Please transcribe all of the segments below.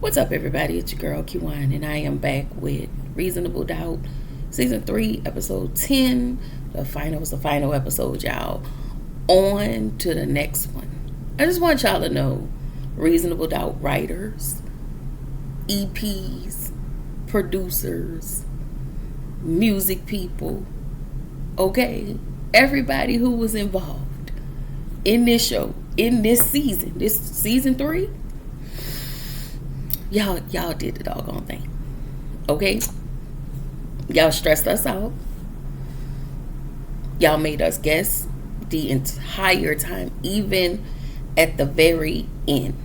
What's up, everybody? It's your girl Q1, and I am back with Reasonable Doubt, Season 3, Episode 10. The final episode, y'all. On to the next one. I just want y'all to know, Reasonable Doubt writers, EPs, producers, music people, okay? Everybody who was involved in this show, in this season 3, y'all did the doggone thing. Okay? Y'all stressed us out. Y'all made us guess the entire time, even at the very end.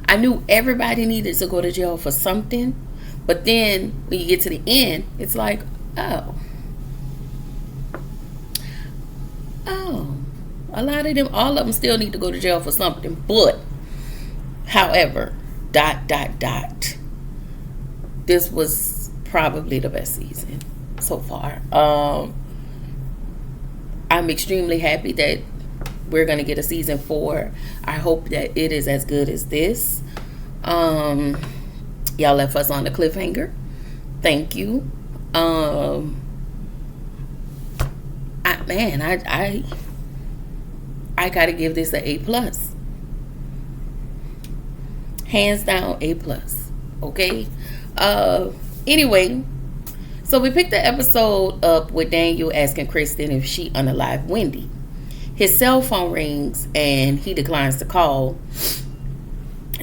I knew everybody needed to go to jail for something, but then when you get to the end, it's like, oh, a lot of them, all of them still need to go to jail for something, but, however, ... This was probably the best season so far. I'm extremely happy that we're going to get a season 4. I hope that it is as good as this. Y'all left us on the cliffhanger. Thank you. I gotta give this an A+. Hands down, A+. Okay? Anyway, so we picked the episode up with Daniel asking Kristen if she unalived Wendy. His cell phone rings and he declines to call.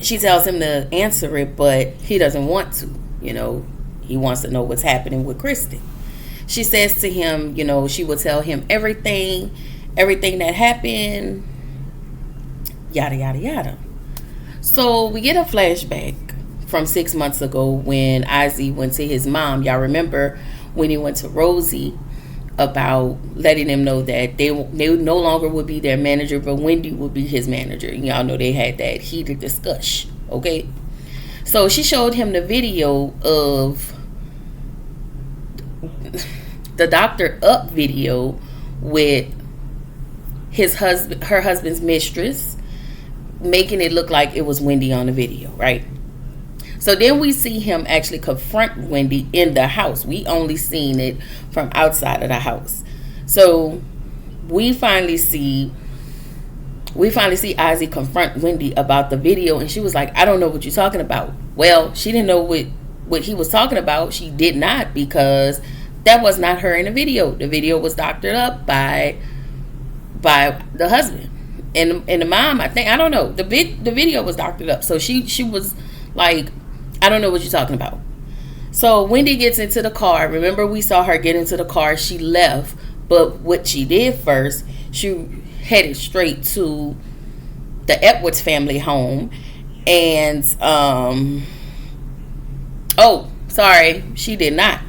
She tells him to answer it, but he doesn't want to. You know, he wants to know what's happening with Kristen. She says to him, you know, she will tell him everything that happened, yada, yada, yada. So we get a flashback from 6 months ago when Ozzy went to his mom. Y'all remember when he went to Rosie about letting them know that they no longer would be their manager, but Wendy would be his manager. And y'all know they had that heated discussion, okay? So she showed him the video of the Dr. Up video with her husband's mistress, making it look like it was Wendy on the video, right? So then we see him actually confront Wendy in the house. We only seen it from outside of the house. So we finally see Ozzy confront Wendy about the video, and she was like, I don't know what you're talking about. Well, she didn't know what he was talking about. She did not, because that was not her in the video. The video was doctored up by the husband. And the mom, I don't know. The video was doctored up. So she was like, I don't know what you're talking about. So Wendy gets into the car. Remember, we saw her get into the car. She left. But what she did first, she headed straight to the Edwards family home. And, she did not.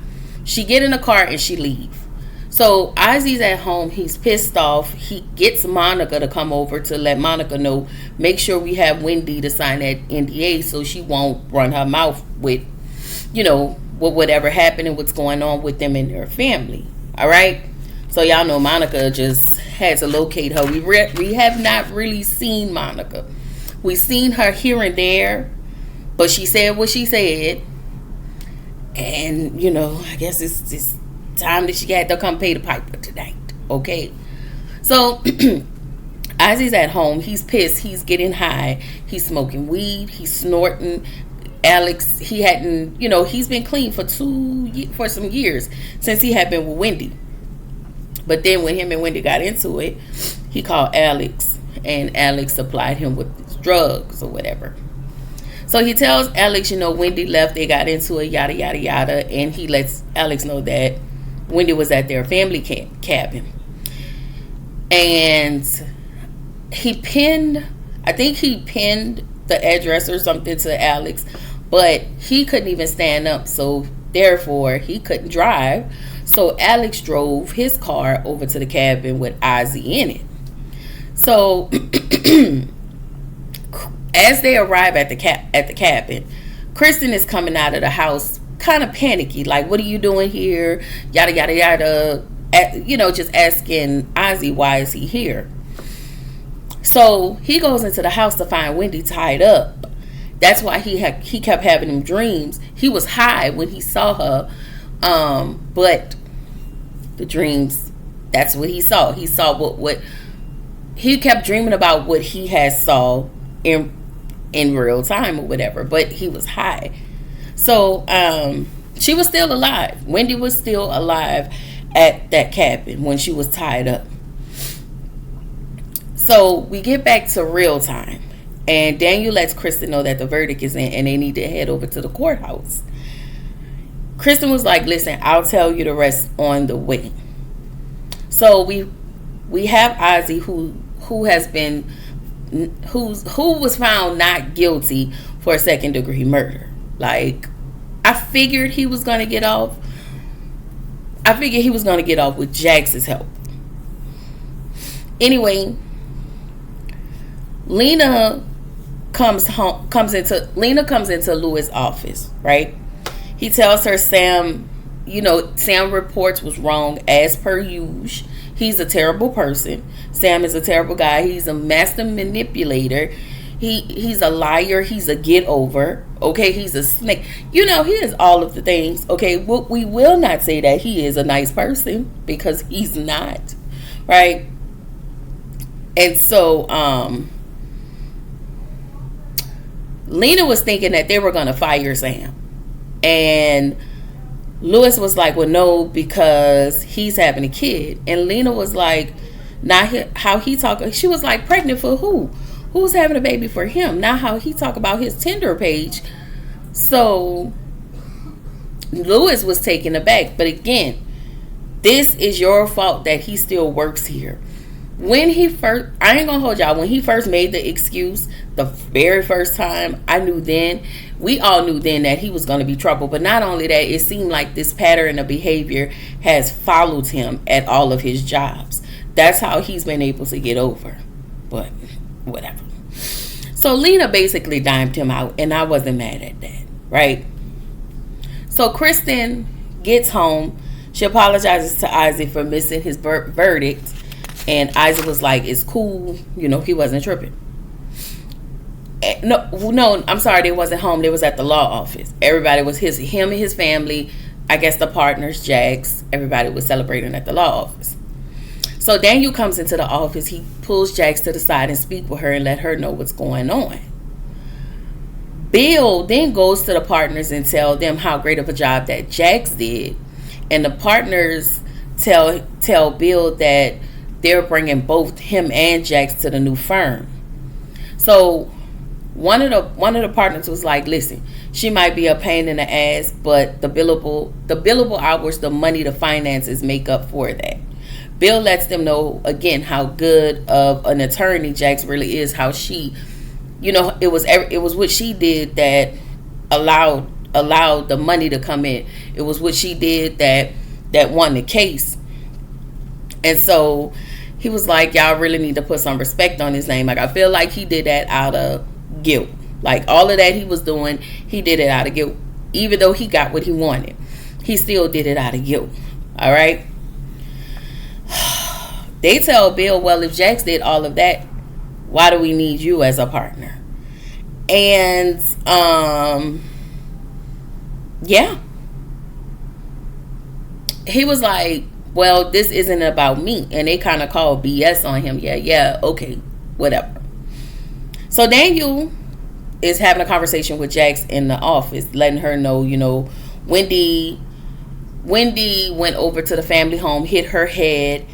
She get in the car and she leave. So Ozzy's at home. He's pissed off. He gets Monica to come over to let Monica know, make sure we have Wendy to sign that NDA so she won't run her mouth with, you know, whatever happened and what's going on with them and their family. All right. So y'all know Monica just had to locate her. We have not really seen Monica. We've seen her here and there, but she said what she said. And, you know, I guess it's time that she had to come pay the piper tonight. Okay. So Ozzy's at home. He's pissed. He's getting high. He's smoking weed. He's snorting. Alex, he hadn't, you know, he's been clean for some years since he had been with Wendy. But then when him and Wendy got into it, he called Alex, and Alex supplied him with drugs or whatever. So he tells Alex, you know, Wendy left, they got into it, yada, yada, yada. And he lets Alex know that Wendy was at their family cabin. And he pinned the address or something to Alex, but he couldn't even stand up. So therefore, he couldn't drive. So Alex drove his car over to the cabin with Ozzy in it. So as they arrive at the cabin, Kristen is coming out of the house kind of panicky, like, what are you doing here? Yada, yada, yada. You know, just asking Ozzy, why is he here? So he goes into the house to find Wendy tied up. That's why he kept having them dreams. He was high when he saw her, but the dreams, that's what he saw. He saw what he kept dreaming about, what he had saw in real time or whatever, but he was high. So she was still alive. Wendy was still alive at that cabin when she was tied up. So we get back to real time, and Daniel lets Kristen know that the verdict is in and they need to head over to the courthouse. Kristen was like, listen, I'll tell you the rest on the way. So we have Ozzy who was found not guilty for a second degree murder. Like, I figured he was going to get off. I figured he was going to get off with Jax's help. Anyway, Lena comes into Louis' office, right? He tells her Sam reports was wrong as per usual. He's a terrible person. Sam is a terrible guy. He's a master manipulator. He's a liar. He's a get over. Okay, he's a snake. He is all of the things. Okay, we will not say that he is a nice person, because he's not, right? And so Lena was thinking that they were going to fire Sam. And Louis was like, well, no, because he's having a kid. And Lena was like, not how he talk. She was like, pregnant for who? Who's having a baby for him? Not how he talk about his Tinder page. So Louis was taken aback. But again, this is your fault that he still works here. When he first, I ain't gonna hold y'all, when he first made the excuse, the very first time, we all knew then that he was gonna be trouble. But not only that, it seemed like this pattern of behavior has followed him at all of his jobs. That's how he's been able to get over. But whatever. So Lena basically dimed him out, and I wasn't mad at that, right? So Kristen gets home. She apologizes to Isaac for missing his verdict. And Isaac was like, it's cool. He wasn't tripping. No, I'm sorry. They wasn't home. They was at the law office. Everybody was him and his family. I guess the partners, Jax. Everybody was celebrating at the law office. So Daniel comes into the office. He pulls Jax to the side and speak with her and let her know what's going on. Bill then goes to the partners and tell them how great of a job that Jax did. And the partners tell Bill that they're bringing both him and Jax to the new firm. So one of the partners was like, listen, she might be a pain in the ass, but the billable hours, the money, the finances make up for that. Bill lets them know again how good of an attorney Jax really is, how she, it was what she did that allowed the money to come in. It was what she did that won the case. And so he was like, y'all really need to put some respect on his name. Like, I feel like he did that out of guilt. Like, all of that he was doing, he did it out of guilt. Even though he got what he wanted, he still did it out of guilt. All right? They tell Bill, well, if Jax did all of that, why do we need you as a partner? And, yeah. He was like, well, this isn't about me. And they kind of called BS on him. Yeah, okay, whatever. So Daniel is having a conversation with Jax in the office, letting her know, Wendy went over to the family home, hit her head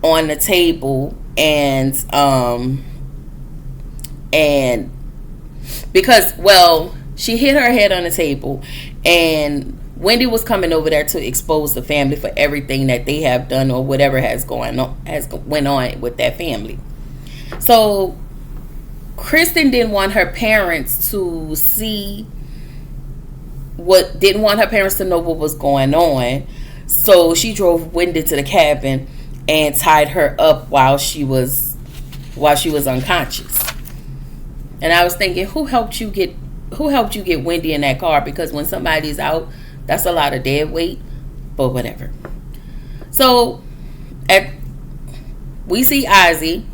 on the table, and because, well, she hit her head on the table, and Wendy was coming over there to expose the family for everything that they have done or whatever went on with that family. So Kristen didn't want her parents to know what was going on. So she drove Wendy to the cabin and tied her up while she was unconscious. And I was thinking, who helped you get Wendy in that car? Because when somebody's out, that's a lot of dead weight, but whatever. So we see Ozzy.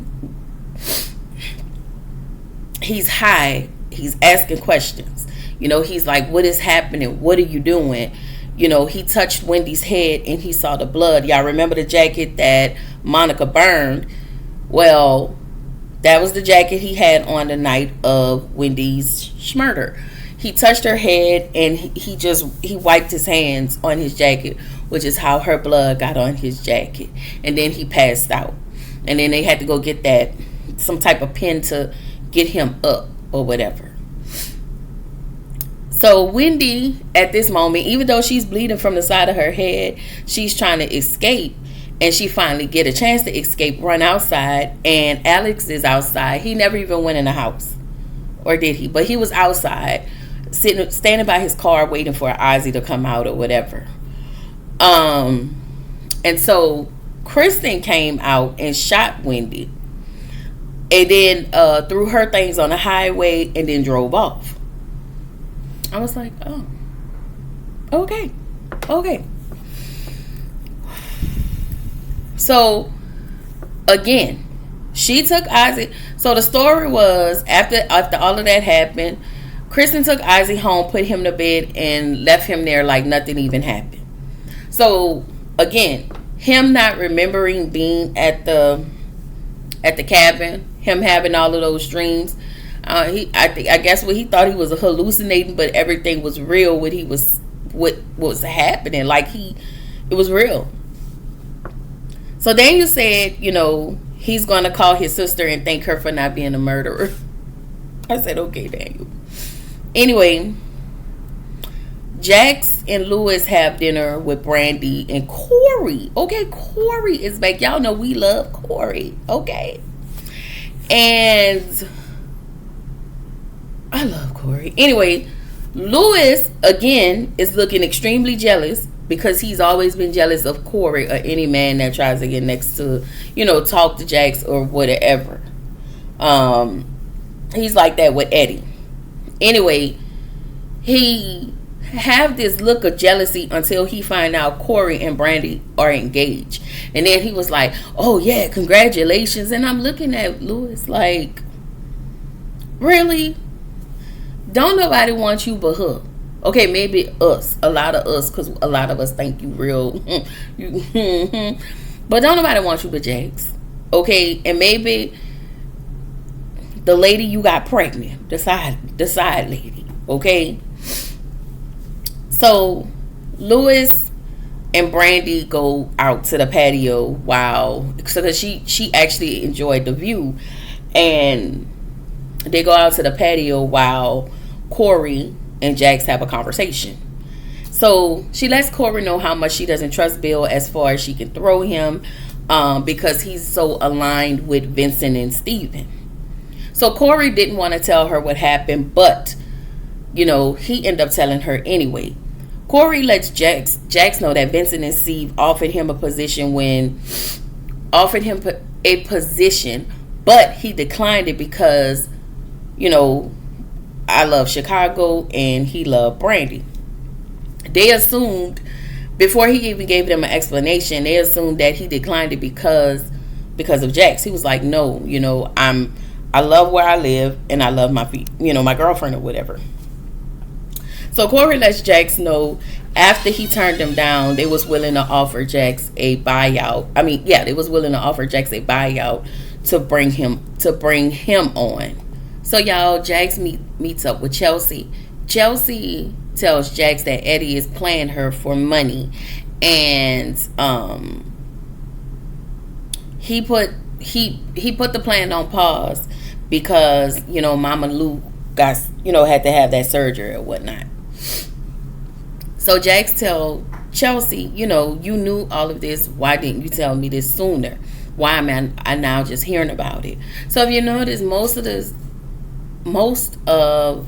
He's high. he's asking questions. He's like, what is happening? What are you doing? He touched Wendy's head and he saw the blood. Y'all remember the jacket that Monica burned? Well, that was the jacket he had on the night of Wendy's murder. He touched her head and he wiped his hands on his jacket, which is how her blood got on his jacket. And then he passed out. And then they had to go get some type of pin to get him up or whatever. So Wendy, at this moment, even though she's bleeding from the side of her head, she's trying to escape. And she finally get a chance to escape, run outside. And Alex is outside. He never even went in the house. Or did he? But he was outside, standing by his car, waiting for Ozzy to come out or whatever. And so Kristen came out and shot Wendy. And then threw her things on the highway and then drove off. I was like, oh, okay. So, again, she took Ozzy. So the story was, after all of that happened, Kristen took Ozzy home, put him to bed, and left him there like nothing even happened. So, again, him not remembering being at the cabin, him having all of those dreams, I guess what he thought he was hallucinating, but everything was real. What was happening, it was real. So Daniel said, he's going to call his sister and thank her for not being a murderer. I said, okay, Daniel. Anyway, Jax and Lewis have dinner with Brandy and Corey. Okay, Corey is back. Y'all know we love Corey. Okay. And I love Corey. Anyway, Lewis, again, is looking extremely jealous because he's always been jealous of Corey or any man that tries to get next to, talk to Jax or whatever. He's like that with Eddie. Anyway, he have this look of jealousy until he find out Corey and Brandy are engaged. And then he was like, oh yeah, congratulations. And I'm looking at Lewis like, really? Don't nobody want you but her. Okay, maybe us. A lot of us, because a lot of us think you real. But don't nobody want you but Jax. Okay, and maybe the lady you got pregnant. The side lady. Okay? So, Lewis and Brandy go out to the patio because she actually enjoyed the view. And they go out to the patio while Corey and Jax have a conversation. So she lets Corey know how much she doesn't trust Bill as far as she can throw him, because he's so aligned with Vincent and Steven. So Corey didn't want to tell her what happened, but he ended up telling her anyway. Corey lets Jax know that Vincent and Steve offered him a position, but he declined it because I love Chicago and he loved Brandy. They assumed, before he even gave them an explanation, they assumed that he declined it because of Jax. He was like, no, I love where I live and I love my girlfriend or whatever. So Corey lets Jax know after he turned them down, they was willing to offer Jax a buyout. They was willing to offer Jax a buyout to bring him on. So y'all, Jax meets up with Chelsea. Chelsea tells Jax that Eddie is playing her for money, and he put the plan on pause because Mama Lou got had to have that surgery or whatnot. So Jax tell Chelsea, you knew all of this. Why didn't you tell me this sooner? Why am I now just hearing about it? So if you notice, most of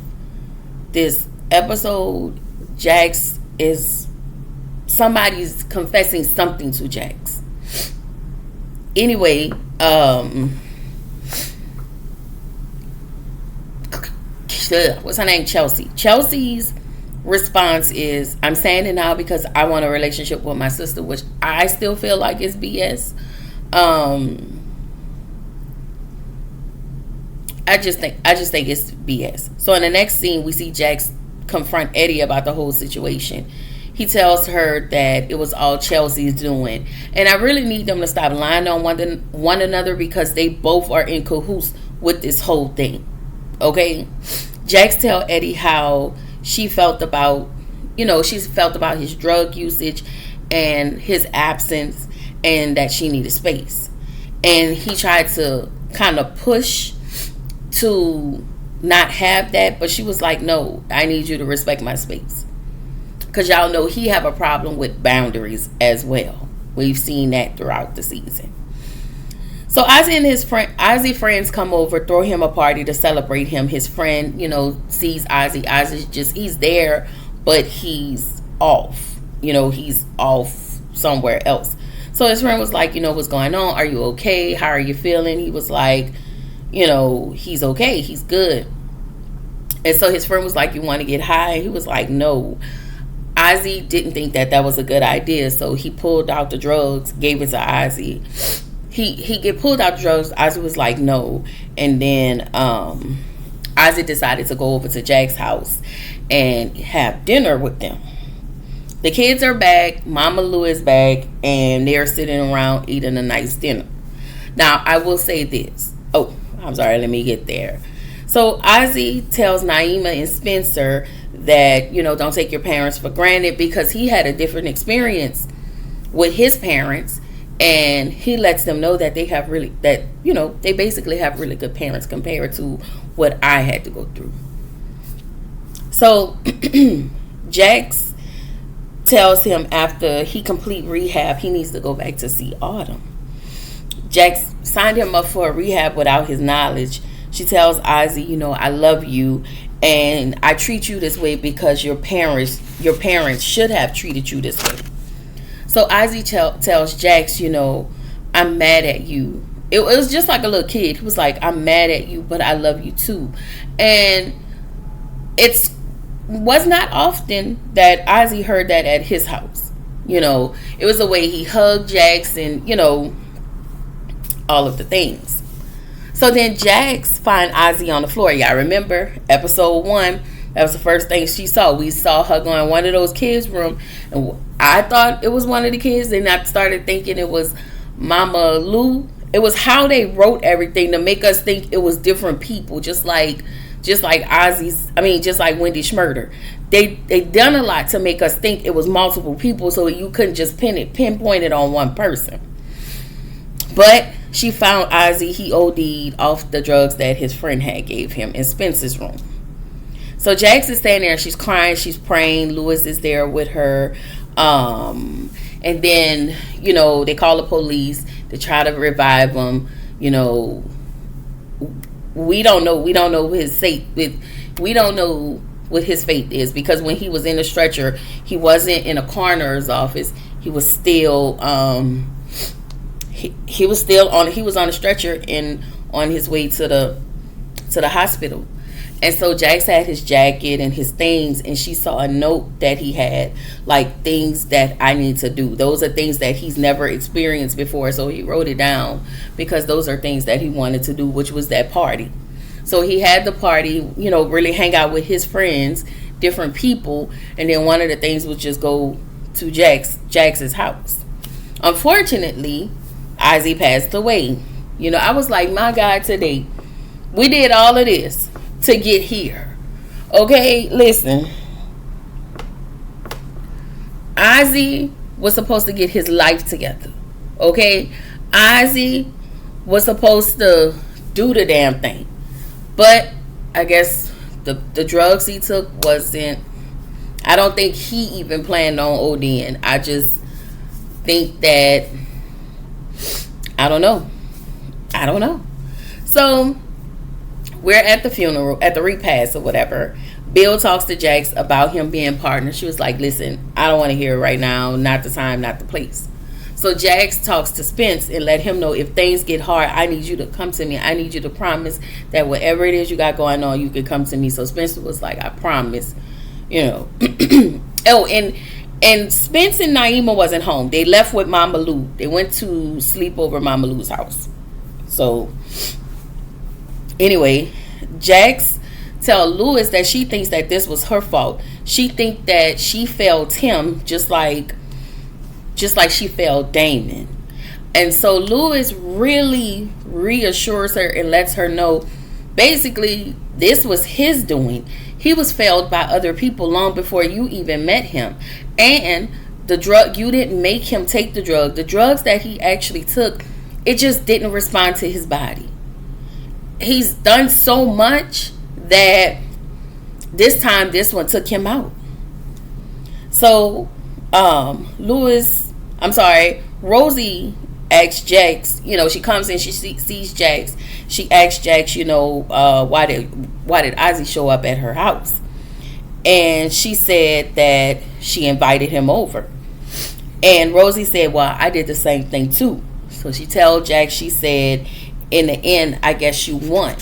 this episode, Jax is somebody's confessing something to Jax. Anyway, what's her name? Chelsea. Chelsea's response is, I'm saying it now because I want a relationship with my sister, which I still feel like is BS. I just think it's BS. So in the next scene, we see Jax confront Eddie about the whole situation. He tells her that it was all Chelsea's doing, and I really need them to stop lying on one another because they both are in cahoots with this whole thing. Okay, Jax tell Eddie how she felt about his drug usage and his absence, and that she needed space. And he tried to kind of push to not have that, but she was like, no, I need you to respect my space, because y'all know he have a problem with boundaries as well. We've seen that throughout the season. So Ozzy friends come over, throw him a party to celebrate him. His friend, sees Ozzy. He's there, but he's off. He's off somewhere else. So his friend was like, what's going on? Are you okay? How are you feeling? He was like, he's okay. He's good. And so his friend was like, you want to get high? He was like, no. Ozzy didn't think that was a good idea. So he pulled out the drugs, gave it to Ozzy. He get pulled out the drugs. Ozzy was like, no. And then Ozzy decided to go over to Jack's house and have dinner with them. The kids are back. Mama Lou is back. And they're sitting around eating a nice dinner. Now, I will say this. Oh, I'm sorry. Let me get there. So Ozzy tells Naima and Spencer that, don't take your parents for granted, because he had a different experience with his parents. And he lets them know that they basically have really good parents compared to what I had to go through. So Jax tells him after he complete rehab, he needs to go back to see Autumn. Jax signed him up for a rehab without his knowledge. She tells Ozzy, I love you, and I treat you this way because your parents should have treated you this way. So Ozzy tells Jax, I'm mad at you. It was just like a little kid. He was like, I'm mad at you, but I love you too. And it was not often that Ozzy heard that at his house. It was the way he hugged Jax and, all of the things. So then Jax find Ozzy on the floor. Y'all remember episode 1? That was the first thing she saw. We saw her go in one of those kids' room, and I thought it was one of the kids, and I started thinking it was Mama Lou. It was how they wrote everything to make us think it was different people, just like Ozzy's. Just like Wendy Schmurder. They done a lot to make us think it was multiple people, so you couldn't just pinpoint it on one person. But she found Ozzy. He OD'd off the drugs that his friend had gave him in Spencer's room. So Jax is standing there. She's crying. She's praying. Lewis is there with her. And then, they call the police to try to revive him. We don't know his fate. We don't know what his fate is, because when he was in the stretcher, he wasn't in a coroner's office. He was still he was on a stretcher and on his way to the hospital. And so Jax had his jacket and his things, and she saw a note that he had, like, things that I need to do. Those are things that he's never experienced before, so he wrote it down because those are things that he wanted to do, which was that party. So he had the party, really hang out with his friends, different people, and then one of the things was just go to Jax's house. Unfortunately, Ozzy passed away. I was like, my God, today we did all of this to get here. Okay, listen. Ozzy was supposed to get his life together. Okay? Ozzy was supposed to do the damn thing. But I guess the drugs he took wasn't, I don't think he even planned on ODing. I just think that, I don't know. So we're at the funeral, at the repast or whatever. Bill talks to Jax about him being partner. She was like, listen, I don't want to hear it right now. Not the time, not the place. So Jax talks to Spence and let him know, if things get hard, I need you to come to me. I need you to promise that whatever it is you got going on, you can come to me. So Spencer was like, I promise. Oh, and Spence and Naima wasn't home. They left with Mama Lou. They went to sleep over Mama Lou's house. So anyway, Jax tell Lewis that she thinks that this was her fault. She think that she failed him just like she failed Damon. And so Lewis really reassures her and lets her know basically this was his doing. He was failed by other people long before you even met him. And the drug, you didn't make him take the drug. The drugs that he actually took, it just didn't respond to his body. He's done so much that this time this one took him out. So Rosie asks Jax, she comes in, she sees Jax. She asks Jax, why did Ozzy show up at her house? And she said that she invited him over. And Rosie said, well, I did the same thing too. So she tells Jax, she said, in the end, I guess you won.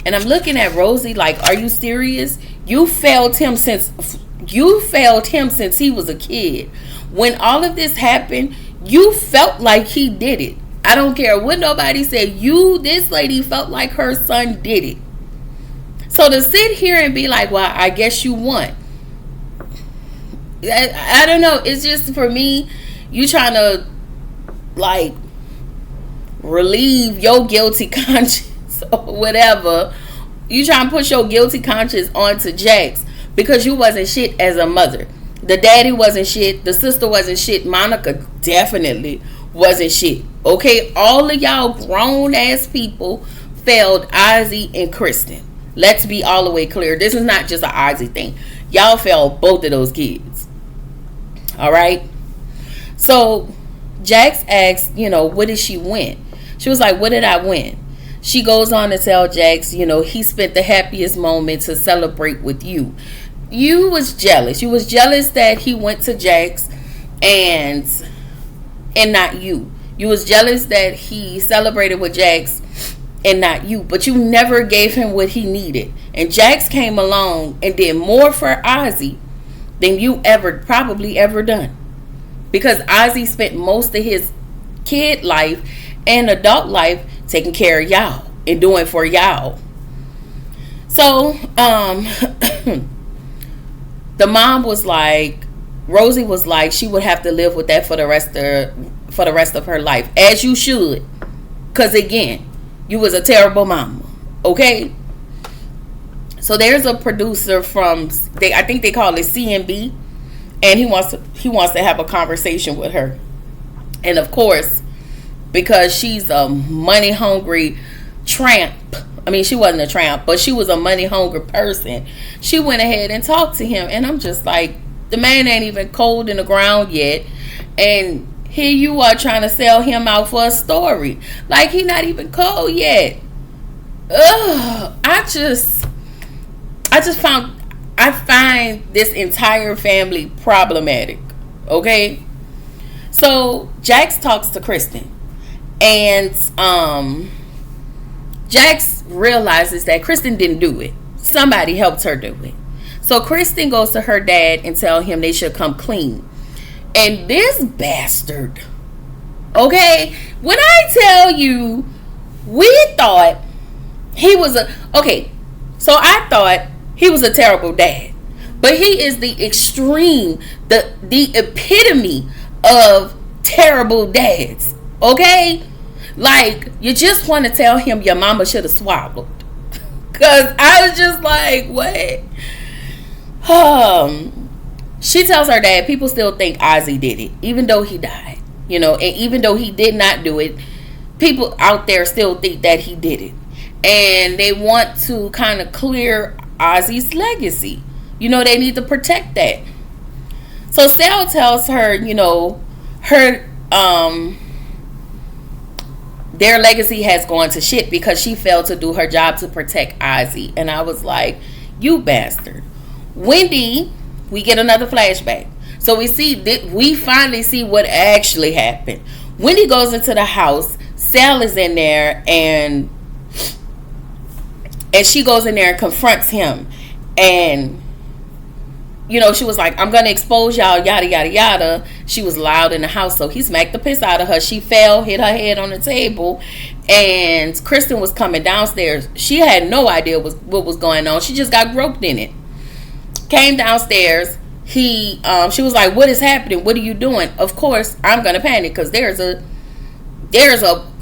And I'm looking at Rosie like, are you serious? You failed him since he was a kid. When all of this happened, you felt like he did it. I don't care what nobody said. This lady felt like her son did it. So to sit here and be like, well, I guess you won. I don't know. It's just, for me, you trying to, like, relieve your guilty conscience or whatever. You trying to push your guilty conscience onto Jax because you wasn't shit as a mother. The daddy wasn't shit. The sister wasn't shit. Monica definitely wasn't shit. Okay? All of y'all grown-ass people failed Ozzy and Kristen. Let's be all the way clear. This is not just an Ozzy thing. Y'all failed both of those kids. Alright? So, Jax asks, what did she win? She was like, what did I win? She goes on to tell Jax, he spent the happiest moment to celebrate with you. You was jealous. You was jealous that he went to Jax and not you. You was jealous that he celebrated with Jax and not you. But you never gave him what he needed. And Jax came along and did more for Ozzy than you probably ever done. Because Ozzy spent most of his kid life and adult life taking care of y'all and doing for y'all. So, the mom was like, Rosie was like, she would have to live with that for the rest of her life, as you should, because again, you was a terrible mama. Okay. So there's a producer from I think they call it CNB, and he wants to have a conversation with her, and of course, because she's a money hungry tramp. I mean, she wasn't a tramp, but she was a money-hungry person. She went ahead and talked to him. And I'm just like, the man ain't even cold in the ground yet. And here you are trying to sell him out for a story. Like, he not even cold yet. Ugh. I find this entire family problematic. Okay? So, Jax talks to Kristen. And, Jax realizes that Kristen didn't do it. Somebody helped her do it. So Kristen goes to her dad and tells him they should come clean. And this bastard, okay, when I tell you, we thought he was so I thought he was a terrible dad. But he is the extreme, the epitome of terrible dads. Okay? Like, you just want to tell him your mama should have swallowed. Because I was just like, what? She tells her dad, people still think Ozzy did it, even though he died. And even though he did not do it, people out there still think that he did it. And they want to kind of clear Ozzy's legacy. They need to protect that. So Sal tells her, their legacy has gone to shit because she failed to do her job to protect Ozzy. And I was like, you bastard. Wendy, we get another flashback. So we finally see what actually happened. Wendy goes into the house. Sal is in there, and she goes in there and confronts him. And she was like, I'm gonna expose y'all, yada yada yada. She was loud in the house, so he smacked the piss out of her. She fell, hit her head on the table, and Kristen was coming downstairs. She had no idea what was going on. She just got groped in it. Came downstairs. She was like, what is happening? What are you doing? Of course, I'm gonna panic because there's a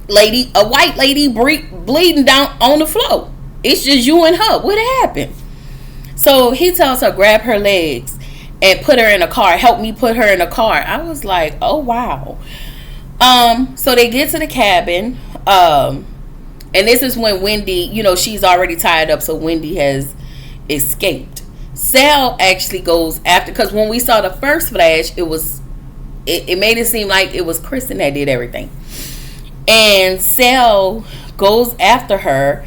lady, a white lady bleeding down on the floor. It's just you and her. What happened? So he tells her, grab her legs and put her in a car. Help me put her in a car. I was like, oh, wow. So they get to the cabin. And this is when Wendy, she's already tied up. So Wendy has escaped. Sal actually goes after, because when we saw the first flash, it made it seem like it was Kristen that did everything. And Sal goes after her.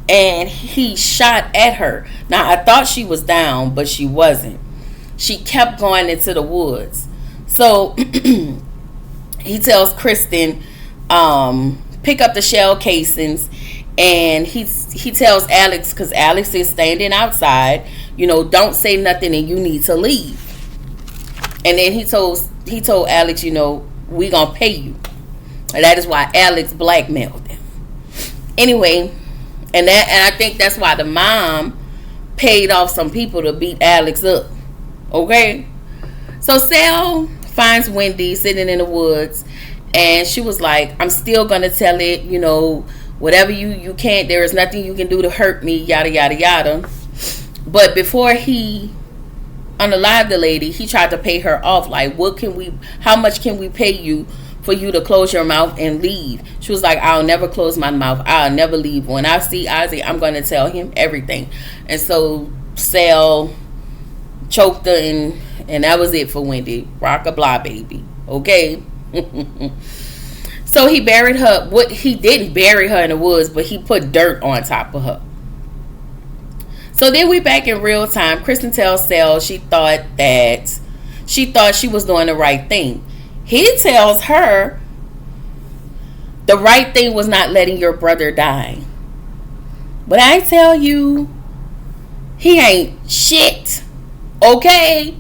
And he shot at her. Now, I thought she was down, but she wasn't. She kept going into the woods. So, he tells Kristen, pick up the shell casings. And he tells Alex, because Alex is standing outside, don't say nothing and you need to leave. And then he told Alex, we gonna pay you. And that is why Alex blackmailed them. Anyway, and I think that's why the mom paid off some people to beat Alex up. Okay? So Sal finds Wendy sitting in the woods, and she was like, I'm still gonna tell it, whatever you can't, there is nothing you can do to hurt me, yada yada yada. But before he unalived the lady, he tried to pay her off. Like, how much can we pay you for you to close your mouth and leave? She was like, I'll never close my mouth. I'll never leave. When I see Ozzy, I'm going to tell him everything. And so Sal choked her, and that was it for Wendy. Rock-a-blah, baby. Okay? So he buried her. He didn't bury her in the woods, but he put dirt on top of her. So then we back in real time. Kristen tells Sal she thought she was doing the right thing. He tells her the right thing was not letting your brother die. But I tell you, he ain't shit. Okay?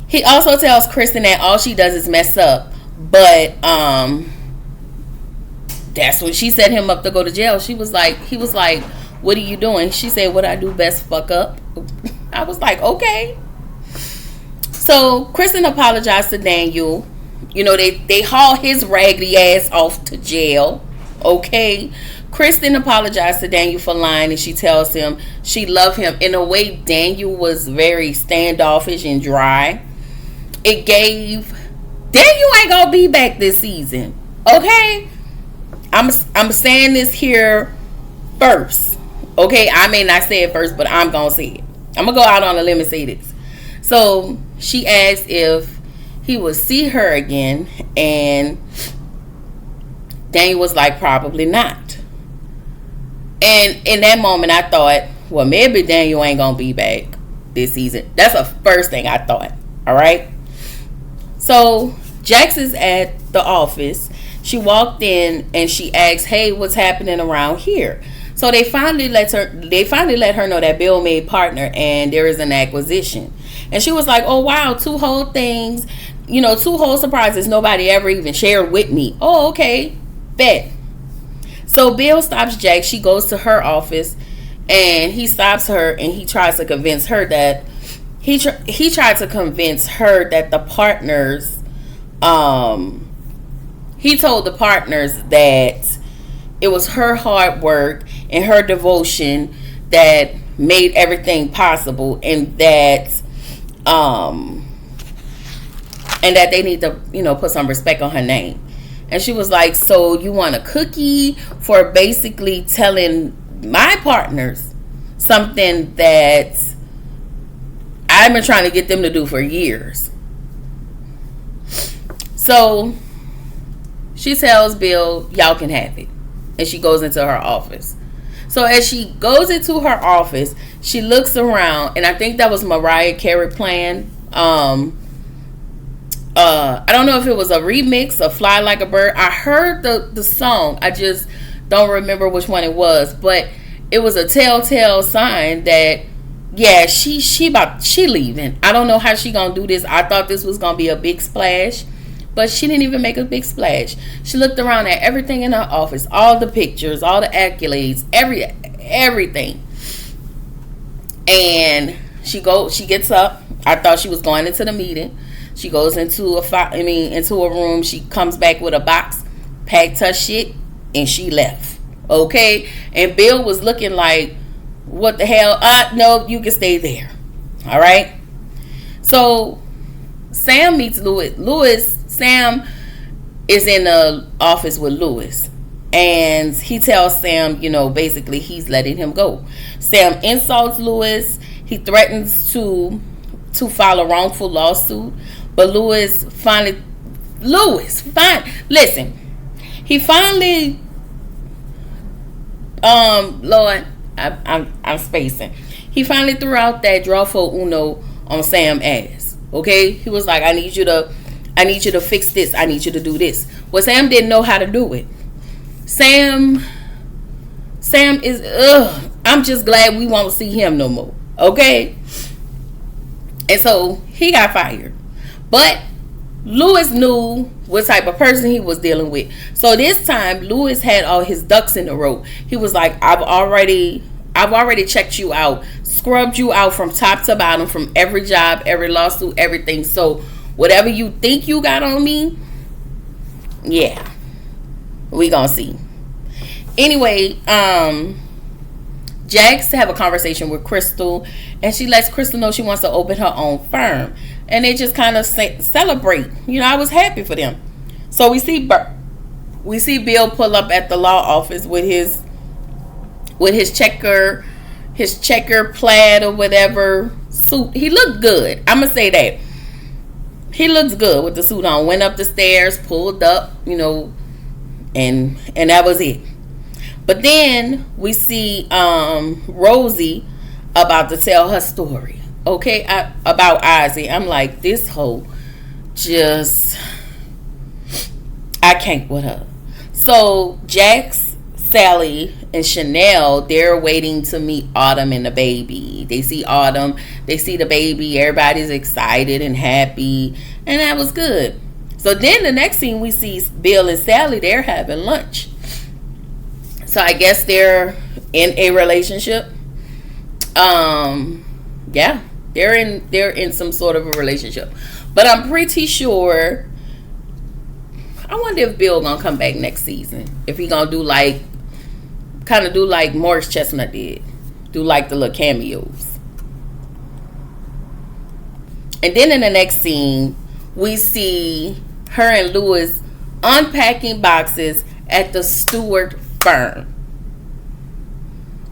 He also tells Kristen that all she does is mess up. But that's when she set him up to go to jail. He was like, what are you doing? She said, what I do best, fuck up. I was like, okay. So Kristen apologized to Daniel. They haul his raggedy ass off to jail. Okay. Kristen apologized to Daniel for lying, and she tells him she loved him. In a way, Daniel was very standoffish and dry. Daniel ain't gonna be back this season. Okay. I'm saying this here first. Okay. I may not say it first, but I'm gonna say it. I'm gonna go out on a limb and say this. So she asked if he would see her again, and Daniel was like, probably not. And in that moment, I thought, well, maybe Daniel ain't gonna be back this season. That's the first thing I thought. All right. So Jax is at the office. She walked in and she asked, hey, what's happening around here? So they finally let her know that Bill made partner and there is an acquisition. And she was like, oh, wow, 2 whole things, 2 whole surprises nobody ever even shared with me. Oh, okay, bet. So Bill stops Jax. She goes to her office and he stops her and he tries to convince her that he tried to convince her that the partners, he told the partners that it was her hard work and her devotion that made everything possible, and that they need to, put some respect on her name. And she was like, so you want a cookie for basically telling my partners something that I've been trying to get them to do for years. So she tells Bill, y'all can have it. And she goes into her office. So as she goes into her office, she looks around, and I think that was Mariah Carey playing. I don't know if it was a remix of Fly Like a Bird. I heard the song. I just don't remember which one it was. But it was a telltale sign that, yeah, she leaving. I don't know how she gonna do this. I thought this was gonna be a big splash, but she didn't even make a big splash. She looked around at everything in her office, all the pictures, all the accolades, everything. And she gets up. I thought she was going into the meeting. She goes into a room. She comes back with a box, packed her shit, and she left. Okay? And Bill was looking like, what the hell? No, you can stay there. All right? So Sam meets Louis. Sam is in the office with Louis. And he tells Sam, basically he's letting him go. Sam insults Louis. He threatens to file a wrongful lawsuit. But Listen. He finally, Lord, I'm spacing. He finally threw out that draw for Uno on Sam's ass. Okay? He was like, I need you to fix this. I need you to do this. Well, Sam didn't know how to do it. Sam is, I'm just glad we won't see him no more. Okay? And so he got fired. But Louis knew what type of person he was dealing with. So this time Louis had all his ducks in a row. He was like, I've already checked you out, scrubbed you out from top to bottom, from every job, every lawsuit, everything. So whatever you think you got on me, yeah, we gonna see. Anyway, Jax have a conversation with Crystal, and she lets Crystal know she wants to open her own firm, and they just kind of celebrate. I was happy for them. So we see Bill pull up at the law office with his checker plaid or whatever suit. He looked good. I'm gonna say that he looks good with the suit on. Went up the stairs, pulled up, and that was it. But then we see Rosie about to tell her story. Okay, about Ozzy. I'm like, this hoe just, I can't with her. So Jax, Sally, and Chanel, they're waiting to meet Autumn and the baby. They see Autumn, they see the baby, everybody's excited and happy, and that was good. So then the next scene we see Bill and Sally, they're having lunch. So I guess they're in a relationship. Yeah, they're in some sort of a relationship. But I'm pretty sure, I wonder if Bill gonna come back next season. If he gonna do like Morris Chestnut did. Do like the little cameos. And then in the next scene, we see her and Louis unpacking boxes at the Stewart firm.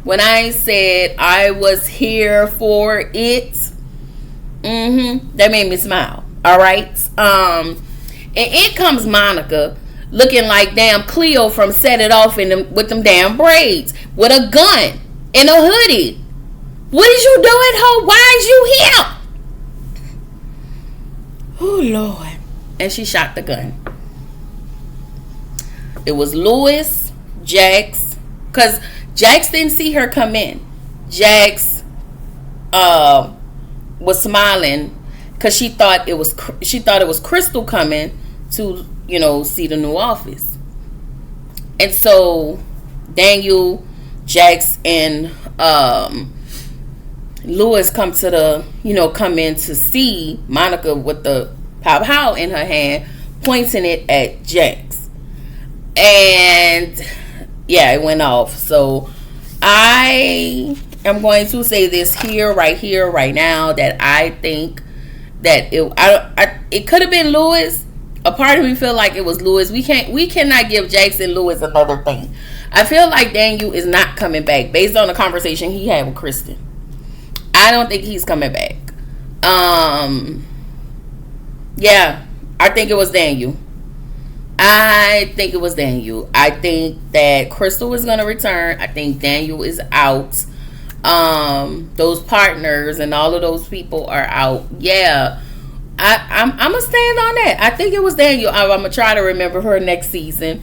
When I said I was here for it, that made me smile. All right. And in comes Monica, looking like damn Cleo from Set It Off with them damn braids, with a gun and a hoodie. What is you doing, ho? Why is you here? Oh Lord. And she shot the gun. It was Louis, Jax, because Jax didn't see her come in. Jax was smiling because she thought it was Crystal coming to see the new office. And so Daniel, Jax, and Louis come in to see Monica with the pow in her hand, pointing it at Jax. And yeah, it went off. So I am going to say this right now, that I think that it could have been Louis. A part of me feel like it was Louis. We cannot give Jax and Louis another thing. I feel like Daniel is not coming back based on the conversation he had with Kristen. I don't think he's coming back. Yeah, I think it was Daniel. I think that Crystal is going to return. I think Daniel is out. Those partners and all of those people are out. Yeah, I'm going to stand on that. I think it was Daniel. I'm going to try to remember her next season.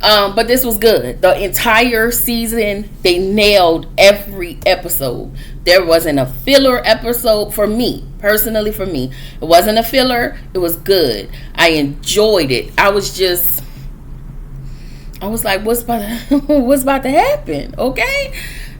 But this was good. The entire season, they nailed every episode. There wasn't a filler episode for me. Personally, for me, it wasn't a filler. It was good. I enjoyed it. I was like, what's about to happen? Okay,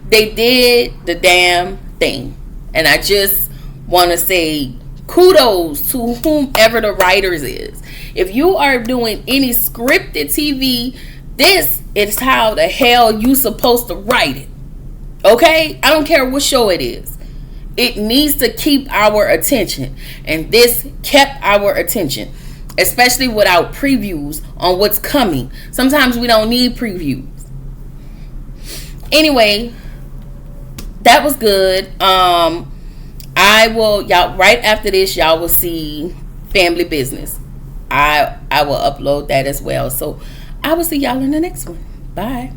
they did the damn thing, and I just want to say kudos to whomever the writers is. If you are doing any scripted TV, this is how the hell you supposed to write it. Okay, I don't care what show it is. It needs to keep our attention, and this kept our attention, especially without previews on what's coming. Sometimes we don't need previews. Anyway, that was good. Y'all, right after this, y'all will see Family Business. I will upload that as well. So I will see y'all in the next one. Bye.